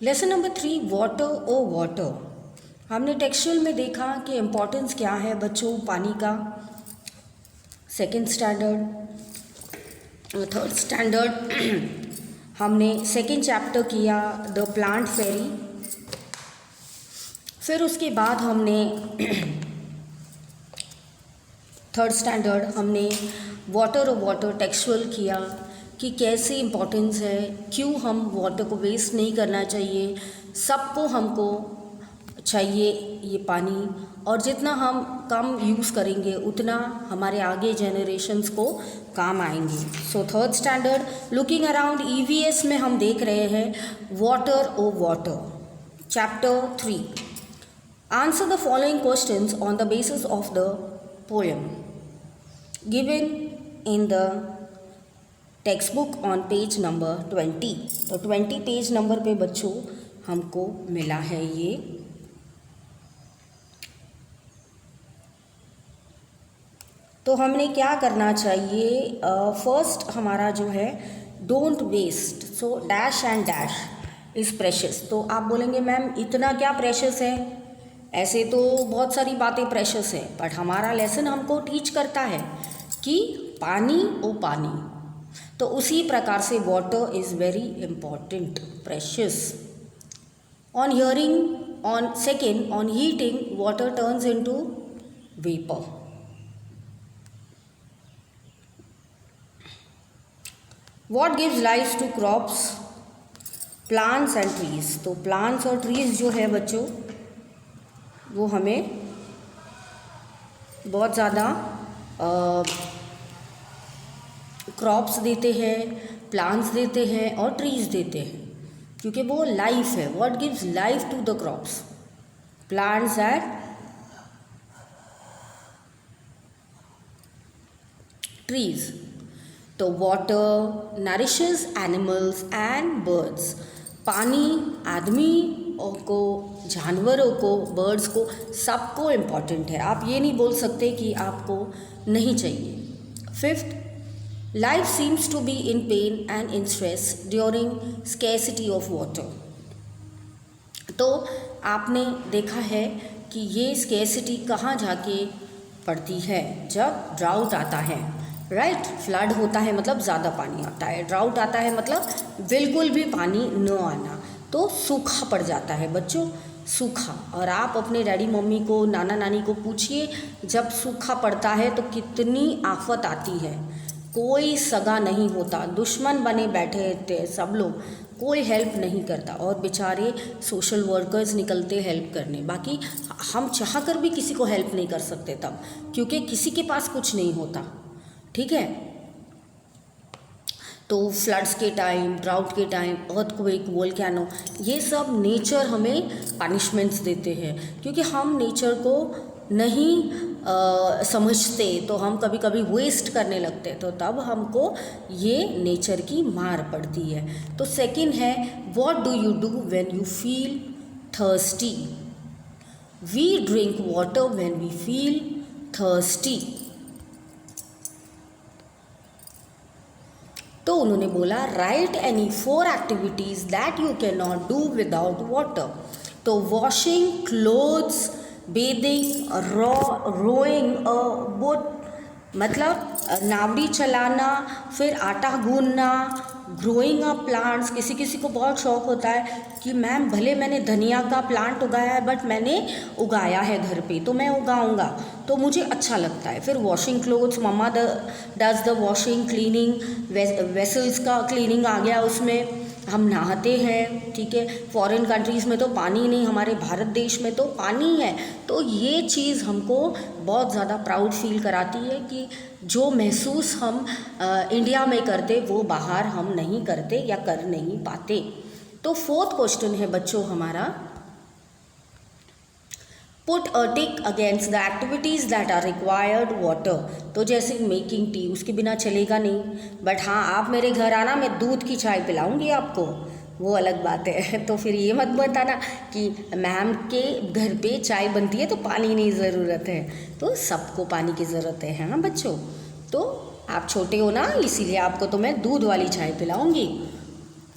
Lesson number 3, water ओ water. हमने textual में देखा कि इम्पोर्टेंस क्या है बच्चों पानी का। सेकेंड स्टैंडर्ड, थर्ड स्टैंडर्ड हमने सेकेंड चैप्टर किया द प्लांट फेरी। फिर उसके बाद हमने थर्ड स्टैंडर्ड हमने वाटर और वाटर टेक्सचुअल किया कि कैसे इम्पोर्टेंस है, क्यों हम वाटर को वेस्ट नहीं करना चाहिए, सबको हमको चाहिए ये पानी, और जितना हम कम यूज़ करेंगे उतना हमारे आगे जनरेशन्स को काम आएंगे। So third standard looking around EVS में हम देख रहे हैं water O water. Chapter 3, answer the following questions on the basis of the poem given in the textbook on page number 20। तो 20 पेज नंबर पे बच्चों हमको मिला है ये। तो हमने क्या करना चाहिए, फर्स्ट हमारा जो है don't waste, so dash and dash is precious. तो आप बोलेंगे मैम इतना क्या प्रेशियस है, ऐसे तो बहुत सारी बातें प्रेशियस है, बट हमारा लेसन हमको टीच करता है कि पानी ओ पानी। तो उसी प्रकार से water is very important, precious. On hearing on second on heating water turns into vapour. What gives life to crops, plants and trees. तो प्लांट्स और ट्रीज जो है बच्चों वो हमें बहुत ज़्यादा क्रॉप्स देते हैं, प्लांट्स देते हैं और ट्रीज देते हैं, क्योंकि वो लाइफ है। What gives life to the crops, plants and trees. तो water nourishes animals and birds, पानी आदमी को, जानवरों को, बर्ड्स को, सबको इम्पॉर्टेंट है। आप ये नहीं बोल सकते कि आपको नहीं चाहिए। Fifth, life seems to be in pain and in stress during scarcity of water. तो आपने देखा है कि ये स्कैर्सिटी कहाँ जाके पड़ती है, जब ड्राउट आता है, राइट। फ्लड होता है मतलब ज़्यादा पानी आता है, ड्राउट आता है मतलब बिल्कुल भी पानी न आना, तो सूखा पड़ जाता है बच्चों, सूखा। और आप अपने डैडी मम्मी को, नाना नानी को पूछिए, जब सूखा पड़ता है तो कितनी आफत आती है, कोई सगा नहीं होता, दुश्मन बने बैठे थे सब लोग, कोई हेल्प नहीं करता, और बेचारे सोशल वर्कर्स निकलते हेल्प करने। बाकी हम चाह कर भी किसी को हेल्प नहीं कर सकते तब, क्योंकि किसी के पास कुछ नहीं होता, ठीक है। तो फ्लड्स के टाइम, ड्राउट के टाइम, अर्थक्वेक, वोल्केनो, ये सब नेचर हमें पनिशमेंट्स देते हैं, क्योंकि हम नेचर को नहीं समझते, तो हम कभी कभी वेस्ट करने लगते, तो तब हमको ये नेचर की मार पड़ती है। तो सेकंड है what do you do when you feel thirsty. We drink water when we feel thirsty. तो उन्होंने बोला right any 4 activities that you can not do without water. तो washing clothes, bathing, rowing a boat, मतलब नावड़ी चलाना, फिर आटा गूंदना, growing a plants. किसी किसी को बहुत शौक होता है कि मैम भले मैंने धनिया का प्लांट उगाया है, बट मैंने उगाया है घर पे तो मैं उगाऊंगा, तो मुझे अच्छा लगता है। फिर washing clothes, mamma does the washing, cleaning, vessels का क्लीनिंग आ गया उसमें, हम नहाते हैं, ठीक है। फॉरेन कंट्रीज़ में तो पानी नहीं, हमारे भारत देश में तो पानी है। तो ये चीज़ हमको बहुत ज़्यादा प्राउड फील कराती है कि जो महसूस हम इंडिया में करते वो बाहर हम नहीं करते या कर नहीं पाते। तो 4th क्वेश्चन है बच्चों हमारा, put a tick against the activities that are required water. तो जैसे मेकिंग टी, उसके बिना चलेगा नहीं, बट हाँ आप मेरे घर आना, मैं दूध की चाय पिलाऊंगी आपको, वो अलग बात है। तो फिर ये मत बताना कि मैम के घर पे चाय बनती है तो पानी नहीं ज़रूरत है, तो सबको पानी की ज़रूरत है ना बच्चों। तो आप छोटे हो ना, इसीलिए आपको तो मैं दूध वाली चाय पिलाऊंगी।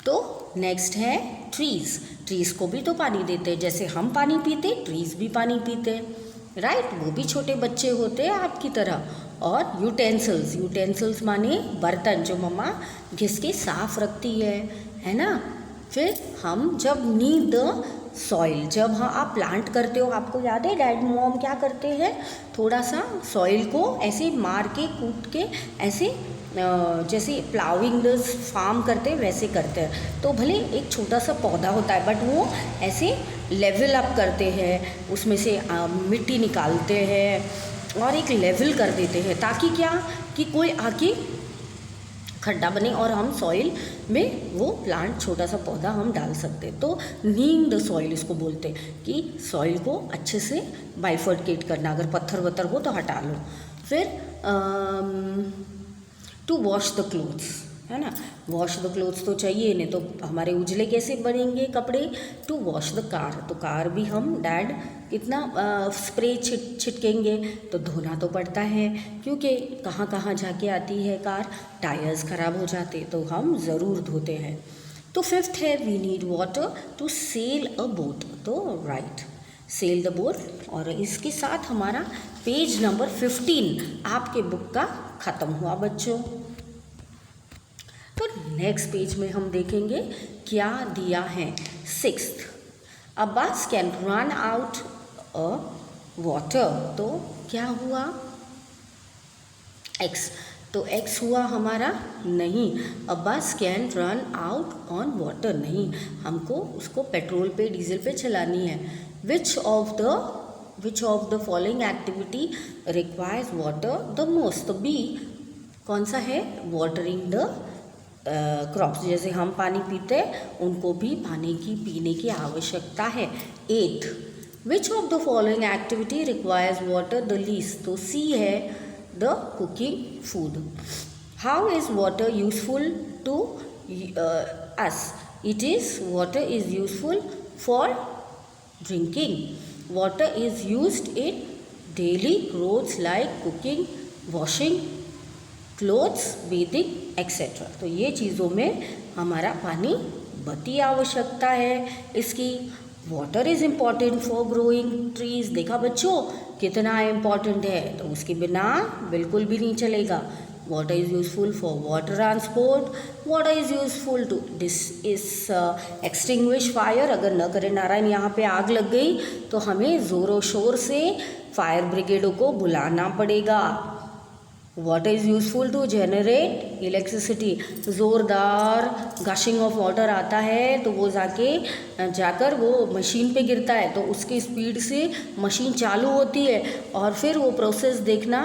तो नेक्स्ट है ट्रीज, ट्रीज को भी तो पानी देते हैं, जैसे हम पानी पीते ट्रीज भी पानी पीते हैं, राइट, वो भी छोटे बच्चे होते हैं आपकी तरह। और यूटेंसिल्स, यूटेंसिल्स माने बर्तन जो मम्मा घिस के साफ रखती है ना। फिर हम जब नीड द सॉइल, जब हाँ आप प्लांट करते हो, आपको याद है डैड मॉम क्या करते हैं, थोड़ा सा सॉइल को ऐसे मार के कूट के ऐसे जैसे प्लाविंग द फार्म करते हैं वैसे करते हैं। तो भले एक छोटा सा पौधा होता है बट वो ऐसे लेवल अप करते हैं, उसमें से मिट्टी निकालते हैं और एक लेवल कर देते हैं, ताकि क्या कि कोई आके खड्डा बने और हम सॉइल में वो प्लांट छोटा सा पौधा हम डाल सकते हैं। तो नींग द सॉइल इसको बोलते हैं कि सॉइल को अच्छे से बाइफर्केट करना, अगर पत्थर वत्थर हो तो हटा लो। फिर टू वॉश द क्लोथ्स, है ना, वॉश द क्लोथ्स तो चाहिए, नहीं तो हमारे उजले कैसे बनेंगे कपड़े। टू वॉश द कार, तो कार भी हम डैड कितना स्प्रे छिटकेंगे, तो धोना तो पड़ता है, क्योंकि कहाँ कहाँ जाके आती है कार, टायर्स ख़राब हो जाते तो हम ज़रूर धोते हैं। तो फिफ्थ है we need water to sail a boat, तो राइट, सेल द बोट। और इसके साथ हमारा पेज नंबर 15 आपके बुक का ख़त्म हुआ बच्चों। तो नेक्स्ट पेज में हम देखेंगे क्या दिया है। सिक्स्थ, अ बस can run out a water, तो क्या हुआ एक्स, तो एक्स हुआ हमारा नहीं, अ बस can run out on water नहीं, हमको उसको पेट्रोल पे डीजल पे चलानी है। विच of the following activity requires water the most, तो बी कौन सा है, वाटरिंग द क्रॉप्स, जैसे हम पानी पीते हैं उनको भी पानी की पीने की आवश्यकता है। 8, which of the following activity requires water the least, तो सी है the cooking food. How is water useful to us, it is water is useful for drinking, water is used in daily roads like cooking, washing clothes, bathing etcetera. तो ये चीज़ों में हमारा पानी बड़ी आवश्यकता है इसकी। Water is important for growing trees, देखा बच्चों कितना इम्पॉर्टेंट है, तो उसके बिना बिल्कुल भी नहीं चलेगा। Water is useful for water transport, water is useful to extinguish fire, अगर न करे नारायण यहाँ पे आग लग गई तो हमें ज़ोरों शोर से फायर ब्रिगेडों को बुलाना पड़ेगा। Water is useful to generate electricity, ज़ोरदार गशिंग ऑफ वाटर आता है तो वो जाकर वो मशीन पे गिरता है, तो उसकी स्पीड से मशीन चालू होती है। और फिर वो प्रोसेस देखना,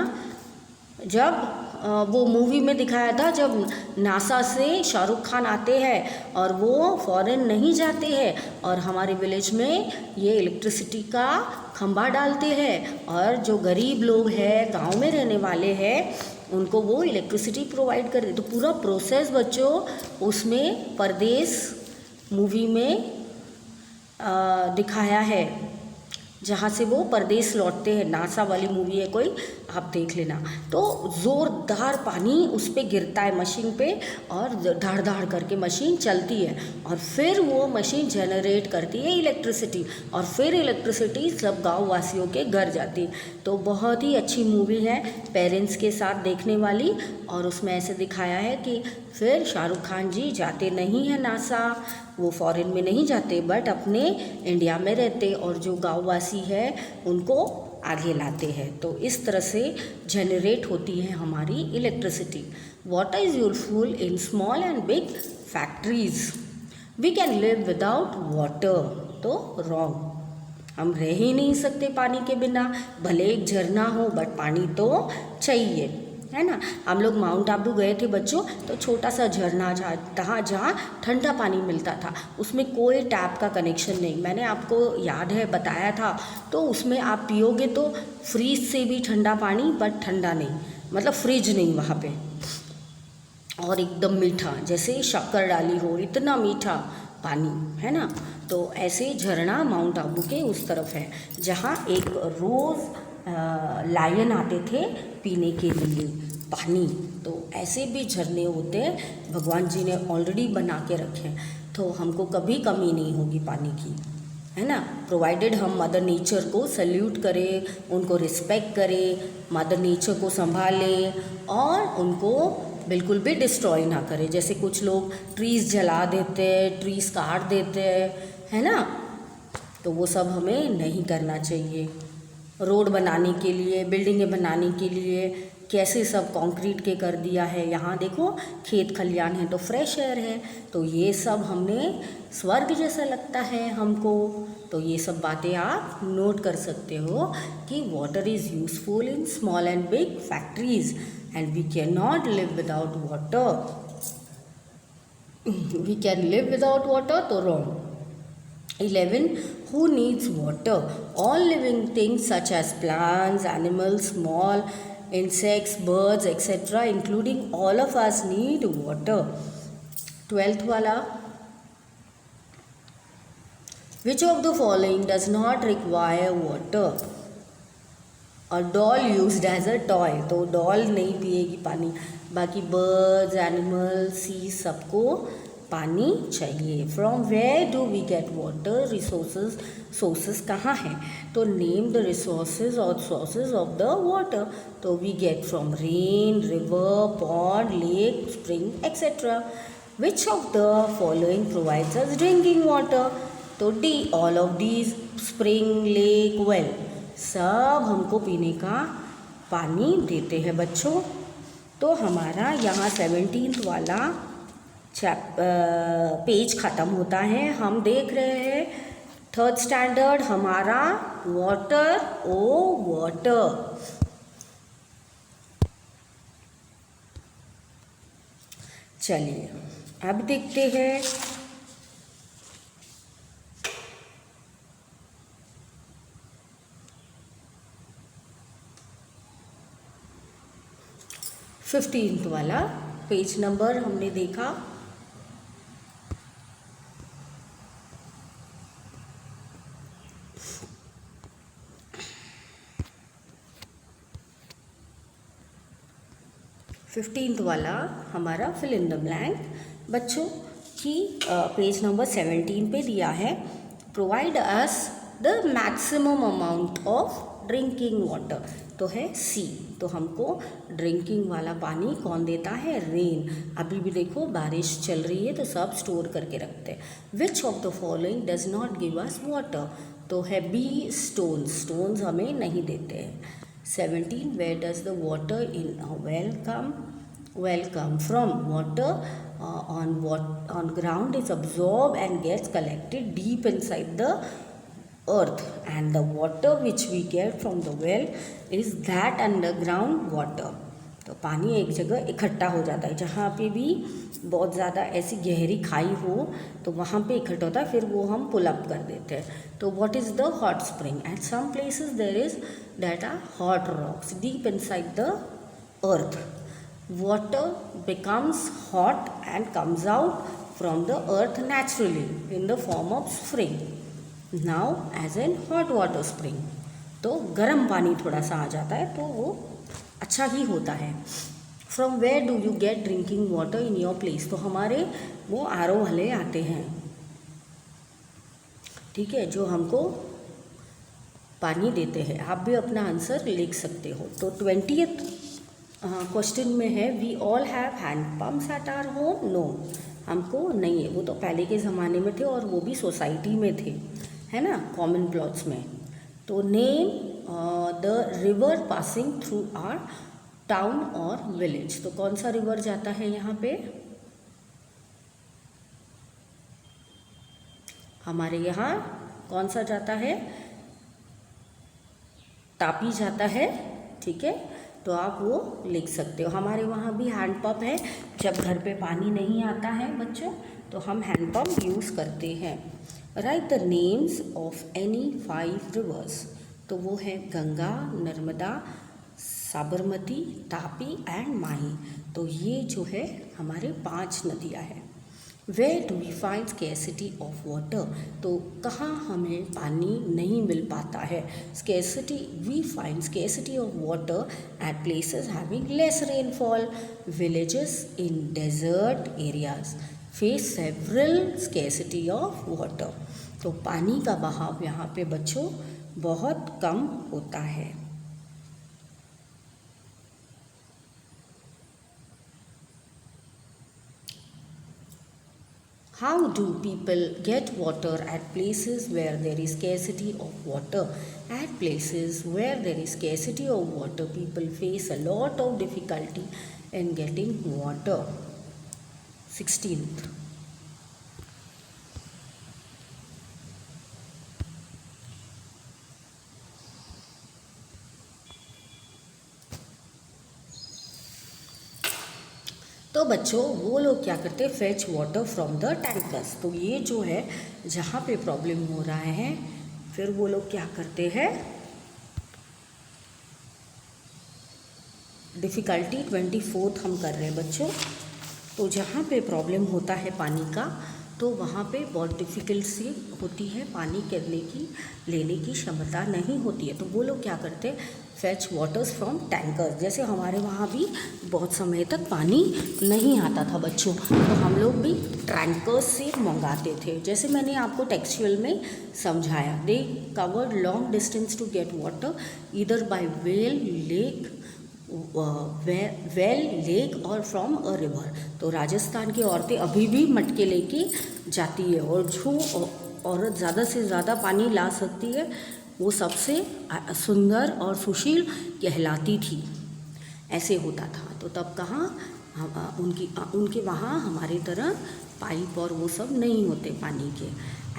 जब वो मूवी में दिखाया था, जब नासा से शाहरुख खान आते हैं और वो फॉरेन नहीं जाते हैं और हमारे विलेज में ये इलेक्ट्रिसिटी का खंभा डालते हैं, और जो गरीब लोग हैं गांव में रहने वाले हैं उनको वो इलेक्ट्रिसिटी प्रोवाइड कर दे। तो पूरा प्रोसेस बच्चों उसमें परदेश मूवी में दिखाया है, जहाँ से वो परदेश लौटते हैं, नासा वाली मूवी है कोई, आप देख लेना। तो ज़ोरदार पानी उस पर गिरता है मशीन पे और धाड़ धाड़ करके मशीन चलती है, और फिर वो मशीन जनरेट करती है इलेक्ट्रिसिटी, और फिर इलेक्ट्रिसिटी सब गाँव वासियों के घर जाती है। तो बहुत ही अच्छी मूवी है, पेरेंट्स के साथ देखने वाली। और उसमें ऐसे दिखाया है कि फिर शाहरुख खान जी जाते नहीं हैं नासा, वो फॉरेन में नहीं जाते बट अपने इंडिया में रहते और जो गाँववासी है उनको आगे लाते हैं। तो इस तरह से जनरेट होती है हमारी electricity. Water is useful in small and big factories, we can live without water, तो रॉन्ग, हम रह ही नहीं सकते पानी के बिना, भले एक झरना हो बट पानी तो चाहिए, है ना। हम लोग माउंट आबू गए थे बच्चों, तो छोटा सा झरना जहाँ ठंडा पानी मिलता था, उसमें कोई टैप का कनेक्शन नहीं, मैंने आपको याद है बताया था। तो उसमें आप पियोगे तो फ्रीज से भी ठंडा पानी, बट ठंडा नहीं, मतलब फ्रिज नहीं वहाँ पे, और एकदम मीठा, जैसे शक्कर डाली हो, इतना मीठा पानी, है ना। तो ऐसे झरना माउंट आबू के उस तरफ है, जहाँ एक रोज़ लायन आते थे पीने के लिए पानी। तो ऐसे भी झरने होते हैं, भगवान जी ने ऑलरेडी बना के रखे हैं। तो हमको कभी कमी नहीं होगी पानी की, है ना। प्रोवाइडेड हम मदर नेचर को सल्यूट करें, उनको रिस्पेक्ट करें, मदर नेचर को संभालें और उनको बिल्कुल भी डिस्ट्रॉय ना करें। जैसे कुछ लोग ट्रीज़ जला देते हैं, ट्रीज़ काट देते हैं, है ना, तो वो सब हमें नहीं करना चाहिए। रोड बनाने के लिए, बिल्डिंगें बनाने के लिए कैसे सब कंक्रीट के कर दिया है। यहाँ देखो खेत खलियान है तो फ्रेश एयर है, तो ये सब हमने स्वर्ग जैसा लगता है हमको। तो ये सब बातें आप नोट कर सकते हो कि water is useful in small and big factories and we can not live without water. We can live without water तो wrong. 11. Who needs water? All living things such as plants, animals, small insects, birds, etc., including all of us, need water. 12th वाला, which of the following does not require water? A doll used as a toy. तो doll नहीं पिएगी पानी, बाकी birds, animal, सी सबको पानी चाहिए। From where do we get water? Resources, sources कहाँ हैं? तो नेम द रिसोर्सेज और सोर्सेज ऑफ द वाटर। तो we get from rain, river, pond, lake, spring etcetera. Which of the following provides us drinking water? तो D, all of these, spring, lake, well, सब हमको पीने का पानी देते हैं बच्चों। तो हमारा यहाँ 17th वाला पेज ख़त्म होता है। हम देख रहे हैं 3rd स्टैंडर्ड हमारा वाटर ओ वाटर। चलिए अब देखते हैं 15th वाला पेज नंबर हमने देखा। फिफ्टींथ वाला हमारा फिल इन द ब्लैंक बच्चों की पेज नंबर 17 पे दिया है। Provide us the maximum amount of drinking water, तो है सी। तो हमको ड्रिंकिंग वाला पानी कौन देता है? रेन। अभी भी देखो बारिश चल रही है तो सब स्टोर करके रखते हैं। विच of the following does not give us water? तो है बी, स्टोन्स। स्टोन्स हमें नहीं देते हैं। 17. Where does the water in a well come? Well come from water on ground is absorbed and gets collected deep inside the earth, and the water which we get from the well is that underground water. तो पानी एक जगह इकट्ठा हो जाता है, जहाँ पे भी बहुत ज़्यादा ऐसी गहरी खाई हो तो वहाँ पे इकट्ठा होता है, फिर वो हम पुल अप कर देते हैं। तो what is the hot spring? At some places there is that are hot rocks deep inside the earth. Water becomes hot and comes out from the earth naturally in the form of spring. Now as an hot water spring, तो गर्म पानी थोड़ा सा आ जाता है तो वो अच्छा ही होता है। From where do you get drinking water in your place? तो हमारे वो आरओ वाले आते हैं, ठीक है, जो हमको पानी देते हैं। आप भी अपना आंसर लिख सकते हो। तो 20th क्वेश्चन में है we all have hand pumps at our home? No, हमको नहीं है। वो तो पहले के ज़माने में थे और वो भी सोसाइटी में थे, है ना, कॉमन प्लॉट्स में। तो name the river passing through our town और विलेज। तो कौन सा रिवर जाता है यहाँ पे? हमारे यहाँ कौन सा जाता है? तापी जाता है, ठीक है। तो आप वो लिख सकते हो। हमारे वहाँ भी हैंडपम्प है। जब घर पे पानी नहीं आता है बच्चों तो हम हैंडपम्प यूज़ करते हैं। Write the names of any 5 rivers. तो वो है गंगा, नर्मदा, साबरमती, तापी एंड माही। तो ये जो है हमारे 5 नदियाँ हैं। Where do we find scarcity of water? तो कहाँ हमें पानी नहीं मिल पाता है? Scarcity, we find scarcity of water at places having less rainfall, villages, in desert areas. Face several scarcity of water. तो पानी का बहाव यहाँ पे बच्चों बहुत कम होता है। How do people get water at places where there is scarcity of water? At places where there is scarcity of water, people face a lot of difficulty in getting water. 16th. तो बच्चों वो लोग क्या करते हैं, fetch water from the tankers. तो ये जो है जहाँ पे प्रॉब्लम हो रहा है, फिर वो लोग क्या करते हैं, डिफ़िकल्टी 24 हम कर रहे हैं बच्चों। तो जहाँ पे प्रॉब्लम होता है पानी का, तो वहाँ पे बहुत डिफ़िकल्टी होती है, पानी लेने की क्षमता नहीं होती है। तो वो लोग क्या करते हैं, फेच वाटर्स फ्रॉम टैंकर्स। जैसे हमारे वहाँ भी बहुत समय तक पानी नहीं आता था बच्चों, तो हम लोग भी टैंकर्स से मंगाते थे। जैसे मैंने आपको टेक्सचुअल में समझाया, they covered long distance to get water either by well, lake और फ्रॉम अ रिवर। तो राजस्थान की औरतें अभी भी मटके लेके जाती है, और जो औरत ज़्यादा से ज़्यादा पानी ला सकती है वो सबसे सुंदर और सुशील कहलाती थी। ऐसे होता था। तो तब कहाँ उनके वहाँ हमारे तरह पाइप और वो सब नहीं होते पानी के।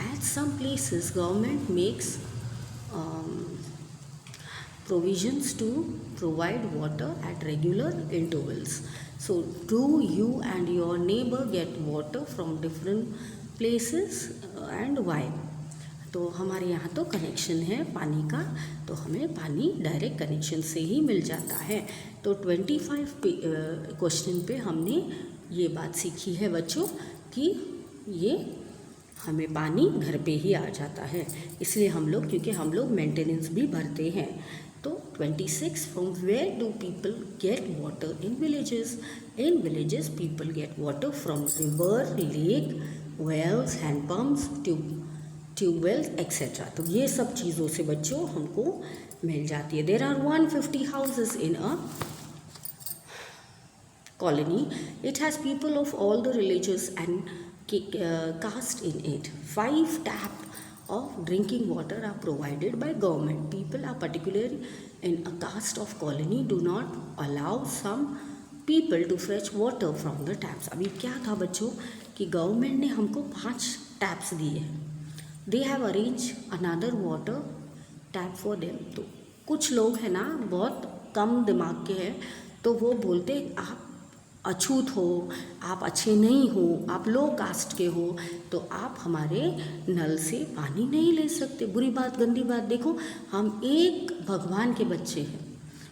At some places government makes provisions to provide water at regular intervals. So do you and your neighbor get water from different places and why? तो हमारे यहाँ तो कनेक्शन है पानी का, तो हमें पानी डायरेक्ट कनेक्शन से ही मिल जाता है। तो 25 क्वेश्चन पे हमने ये बात सीखी है बच्चों कि ये हमें पानी घर पे ही आ जाता है, इसलिए हम लोग, क्योंकि हम लोग मेंटेनेंस भी भरते हैं। तो 26, from where do people get water in villages? In villages people get water from river, lake, wells, handpumps, tubewells etcetera. तो ये सब चीज़ों से बच्चों हमको मिल जाती है। There are 150 houses in a colony. It has people of all the religions and caste in it. 5 taps of drinking water are provided by government. People are particularly in a caste of colony do not allow some people to fetch water from the taps. अभी क्या था बच्चों कि government ने हमको 5 taps दिए हैं। They have arranged another water tap for them. तो कुछ लोग हैं ना बहुत कम दिमाग के हैं, तो वो बोलते आप अछूत हो, आप अच्छे नहीं हो, आप लो कास्ट के हो, तो आप हमारे नल से पानी नहीं ले सकते। बुरी बात, गंदी बात। देखो हम एक भगवान के बच्चे हैं,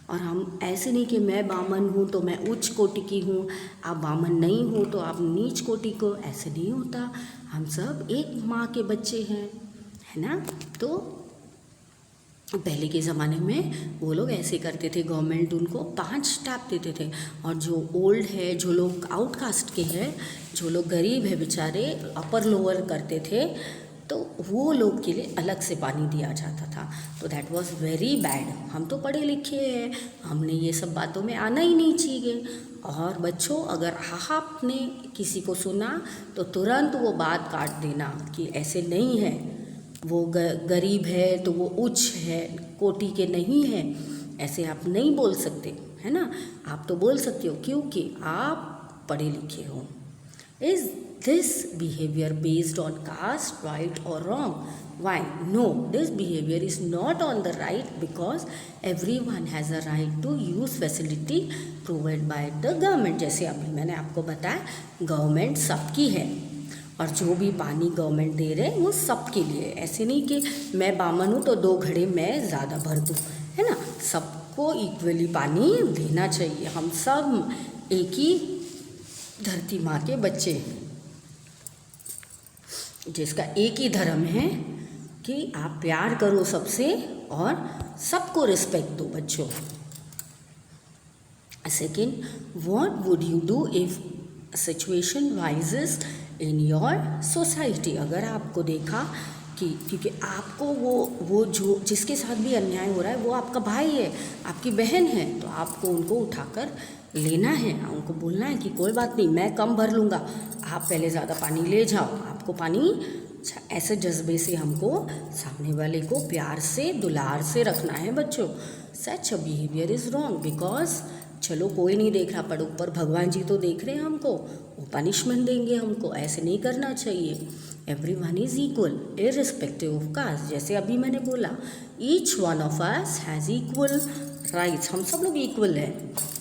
और हम ऐसे नहीं कि मैं बामन हूँ तो मैं उच्च कोटि की हूँ, आप बामन नहीं हो तो आप नीच कोटि को, ऐसे नहीं होता। हम सब एक माँ के बच्चे हैं, है ना। तो पहले के ज़माने में वो लोग ऐसे करते थे, गवर्नमेंट उनको 5 टैप देते थे, और जो ओल्ड है, जो लोग आउटकास्ट के हैं, जो लोग गरीब है बेचारे, अपर लोअर करते थे, तो वो लोग के लिए अलग से पानी दिया जाता था। तो दैट वाज वेरी बैड। हम तो पढ़े लिखे हैं, हमने ये सब बातों में आना ही नहीं चाहिए। और बच्चों अगर आपने किसी को सुना तो तुरंत वो बात काट देना कि ऐसे नहीं है, वो गरीब है तो वो उच्च है, कोटि के नहीं है, ऐसे आप नहीं बोल सकते, है ना। आप तो बोल सकते हो क्योंकि आप पढ़े लिखे हो। Is this behaviour based on caste, right और wrong? Why? No, this behaviour is not on the right because everyone has a right to use facility provide by the government. जैसे अभी मैंने आपको बताया, गवर्नमेंट सबकी है, और जो भी पानी गवर्नमेंट दे रहे हैं वो सबके लिए। ऐसे नहीं कि मैं बामन हूँ तो 2 घड़े मैं ज़्यादा भर दूँ, है ना। सबको इक्वली पानी देना चाहिए। हम सब एक ही धरती माँ के बच्चे हैं, जिसका एक ही धर्म है कि आप प्यार करो सबसे और सबको रिस्पेक्ट दो बच्चों। Second, what would you do if situation rises in your society. अगर आपको देखा कि क्योंकि आपको वो जो जिसके साथ भी अन्याय हो रहा है वो आपका भाई है, आपकी बहन है, तो आपको उनको उठाकर लेना है, उनको बोलना है कि कोई बात नहीं, मैं कम भर लूँगा, आप पहले ज़्यादा पानी ले जाओ, आपको पानी। ऐसे जज्बे से हमको सामने वाले को प्यार से दुलार से रखना है बच्चों। Such a behaviour is wrong because चलो कोई नहीं देख रहा, पर ऊपर भगवान जी तो देख रहे हैं हमको, वो पनिशमेंट देंगे हमको। ऐसे नहीं करना चाहिए। Everyone is equal irrespective of caste. जैसे अभी मैंने बोला, each one of us has equal rights, हम सब लोग इक्वल हैं।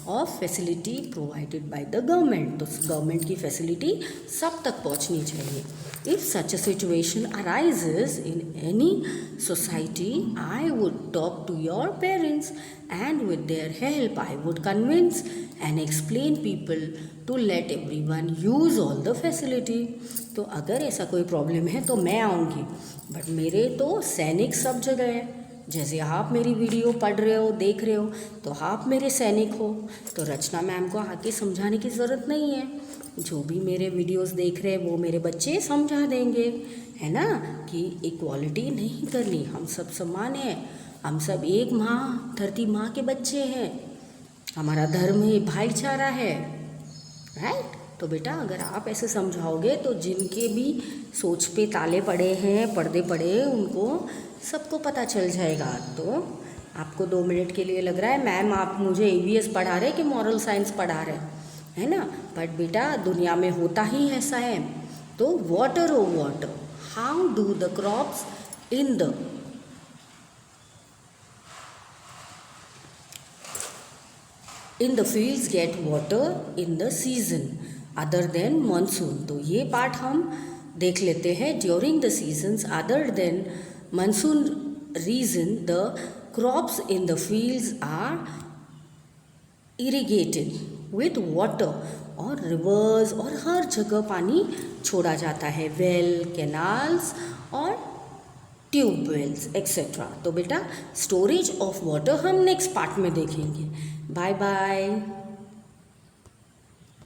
Of facility provided by the government, तो गवर्नमेंट की फैसिलिटी सब तक पहुंचनी चाहिए। If such a situation arises in any society, I would talk to your parents and with their help I would convince and explain people to let everyone use all the facility. तो अगर ऐसा कोई problem है तो मैं आऊँगी, but मेरे तो सैनिक सब जगह है। जैसे आप मेरी वीडियो पढ़ रहे हो, देख रहे हो, तो आप मेरे सैनिक हो, तो रचना मैम को आके समझाने की ज़रूरत नहीं है। जो भी मेरे वीडियोस देख रहे हैं वो मेरे बच्चे समझा देंगे, है ना, कि इक्वालिटी नहीं करनी, हम सब समान हैं, हम सब एक माँ धरती माँ के बच्चे हैं, हमारा धर्म ही भाईचारा है, राइट। तो बेटा अगर आप ऐसे समझाओगे तो जिनके भी सोच पे ताले पड़े हैं, पर्दे पड़े, उनको सबको पता चल जाएगा। तो आपको 2 मिनट के लिए लग रहा है मैम आप मुझे EVS पढ़ा रहे कि मॉरल साइंस पढ़ा रहे, है ना, बट बेटा दुनिया में होता ही ऐसा है। तो water O water, how do the crops in the fields get water in the season other than monsoon। तो ये पार्ट हम देख लेते हैं। During the seasons other than monsoon reason the crops in the fields are irrigated with water, और rivers और हर जगह पानी छोड़ा जाता है, वेल, कैनाल्स और ट्यूबवेल्स एक्सेट्रा। तो बेटा स्टोरेज ऑफ वाटर हम नेक्स्ट पार्ट में देखेंगे। Bye bye.